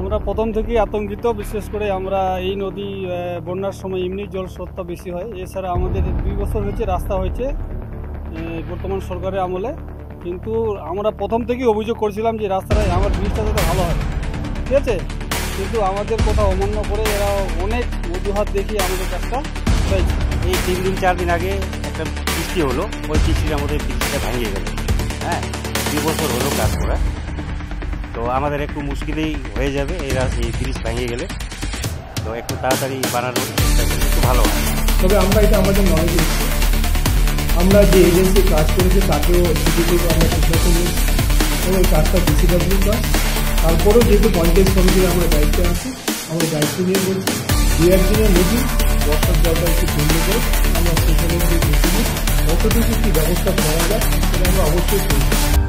আমরা প্রথম থেকেই আতঙ্কিত, বিশেষ করে আমরা এই নদী বন্যার সময় এমনি জল স্রোতটা বেশি হয়। এছাড়া আমাদের 2 বছর হয়েছে রাস্তা হয়েছে বর্তমান সরকারের আমলে, কিন্তু আমরা প্রথম থেকেই অভিযোগ করছিলাম যে রাস্তাটা আমার ব্রিজটা যাতে ভালো হয়, ঠিক আছে। কিন্তু আমাদের কথা অমান্য করে এরা অনেক অজুহাত দেখিয়ে আমাদের কাজটা হয়েছে। এই 3 দিন 4 দিন আগে একটা বৃষ্টি হলো, ওই বৃষ্টির আমাদের ব্রিজটা ভেঙে গেল। হ্যাঁ, 2 বছর হলো কাজ করা, তো আমাদের একটু মুশকিলেই হয়ে যাবে এই ব্রিজ ভেঙে গেলে। তো একটু তাড়াতাড়ি বানানোর চেষ্টা করলে একটু ভালো হয়। তবে আমরা এটা আমাদের নলেজে দিচ্ছি, আমরা যে এজেন্সি কাজ করেছি তাকেও সিডিপিকে আমরা সিদ্ধান্ত নিয়েছি এবং এই কাজটা ডিসিডব্লিউ কাজ। তারপরেও যেহেতু পঞ্চায়েত সমিতির আমরা দায়িত্বে আছি, আমরা দায়িত্ব নিয়ে বলছি 2-1 দিনের মধ্যে বর্ষার জলটা একটু বন্ধ করে আমরা সেখানে গিয়ে কতটুকু কী ব্যবস্থা করা যায় সেটা আমরা অবশ্যই করছি।